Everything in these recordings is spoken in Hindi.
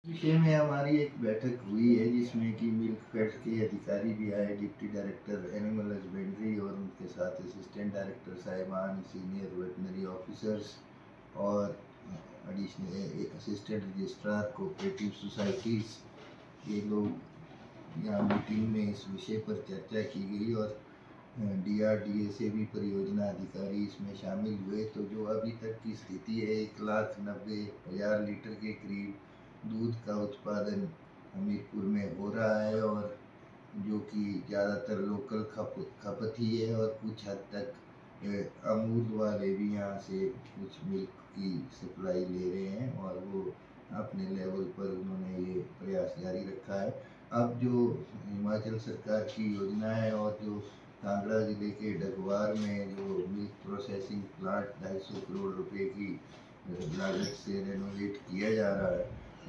विषय में हमारी एक बैठक हुई है जिसमें कि मिल्कफेड के अधिकारी भी आए, डिप्टी डायरेक्टर एनिमल हस्बेंड्री और उनके साथ असिस्टेंट डायरेक्टर साहिबान, सीनियर वेटनरी ऑफिसर्स और additional assistant registrar cooperative societies ये लोग यहाँ मीटिंग में इस विषय पर चर्चा की गई और DRDA से भी परियोजना अधिकारी इसमें शामिल हुए। तो जो अभी तक की स्थिति है 1,90,000 लीटर के करीब दूध का उत्पादन हमीरपुर में हो रहा है और जो कि ज़्यादातर लोकल खपत ही है और कुछ हद तक अमूल वाले भी यहाँ से कुछ मिल्क की सप्लाई ले रहे हैं और वो अपने लेवल पर उन्होंने ये प्रयास जारी रखा है। अब जो हिमाचल सरकार की योजना है और जो कांगड़ा ज़िले के डगवार में जो मिल्क प्रोसेसिंग प्लांट 250 करोड़ रुपए की लागत से रेनोवेट किया जा रहा है,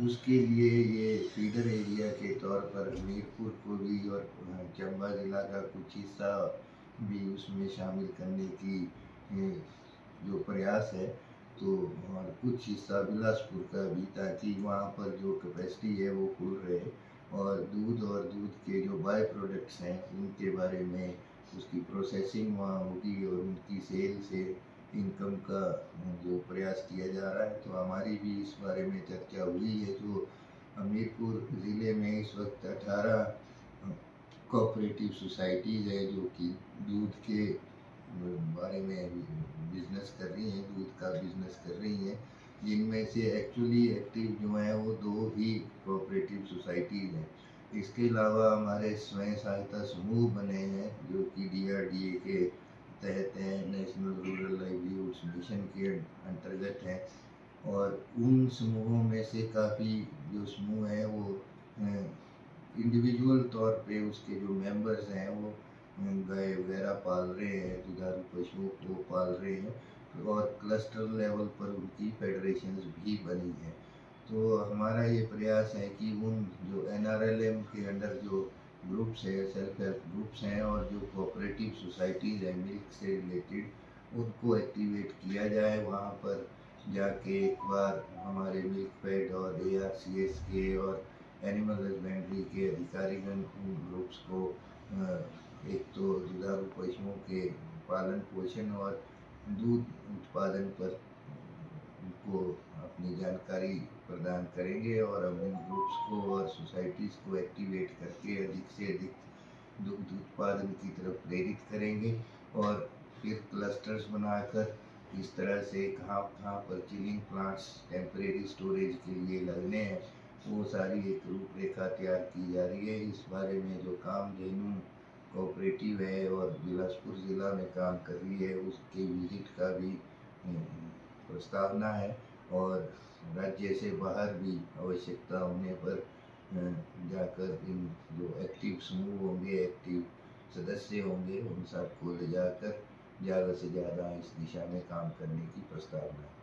उसके लिए ये फीडर एरिया के तौर पर हमीरपुर को भी और चंबा ज़िला का कुछ हिस्सा भी उसमें शामिल करने की जो प्रयास है। तो और कुछ हिस्सा बिलासपुर का भी, ताकि वहाँ पर जो कैपेसिटी है वो खुल रहे और दूध के जो बाय प्रोडक्ट्स हैं उनके बारे में उसकी प्रोसेसिंग वहाँ होगी और उनकी सेल से इनकम का जो प्रयास किया जा रहा है। तो हमारी भी इस बारे में चर्चा हुई है। जो हमीरपुर ज़िले में इस वक्त 18 कोऑपरेटिव सोसाइटीज़ है जो कि दूध के बारे में बिजनेस कर रही हैं, दूध का बिजनेस कर रही हैं, जिनमें से एक्चुअली एक्टिव जो हैं वो 2 ही कोऑपरेटिव सोसाइटीज़ हैं। इसके अलावा हमारे स्वयं सहायता समूह बने हैं जो कि DRDA के तहत हैं, नेशनल रूरल लाइवलीहुड्स मिशन के अंतर्गत हैं और उन समूहों में से काफ़ी जो समूह हैं वो इंडिविजुअल तौर पे उसके जो मेंबर्स हैं वो गाय वगैरह पाल रहे हैं, दुधारू पशुओं को पाल रहे हैं और क्लस्टर लेवल पर उनकी फेडरेशंस भी बनी हैं। तो हमारा ये प्रयास है कि उन जो NRLM के अंडर जो ग्रुप्स है, सेल्फ हेल्प ग्रुप्स हैं और जो कोऑपरेटिव सोसाइटीज़ हैं मिल्क से रिलेटेड, उनको एक्टिवेट किया जाए। वहाँ पर जाके एक बार हमारे मिल्कफेड और ARCS के और एनिमल हस्बेंड्री के अधिकारीगण उन ग्रुप्स को एक तो दुधारू पशुओं के पालन पोषण और दूध उत्पादन पर उनको अपनी जानकारी प्रदान करेंगे और हम इन ग्रुप्स को और सोसाइटीज़ को एक्टिवेट करके अधिक से अधिक दुग्ध उत्पादन की तरफ प्रेरित करेंगे और फिर क्लस्टर्स बनाकर इस तरह से कहाँ कहाँ पर चिलिंग प्लांट्स टेम्परेरी स्टोरेज के लिए लगने हैं वो सारी एक रूपरेखा तैयार की जा रही है। इस बारे में जो कामधेनु कोऑपरेटिव है और बिलासपुर ज़िला में काम कर रही है उसके विजिट का भी प्रस्तावना है और राज्य से बाहर भी आवश्यकता होने पर जाकर इन जो एक्टिव समूह होंगे, एक्टिव सदस्य होंगे, उन सबको ले जाकर ज़्यादा से ज़्यादा इस दिशा में काम करने की प्रस्तावना है।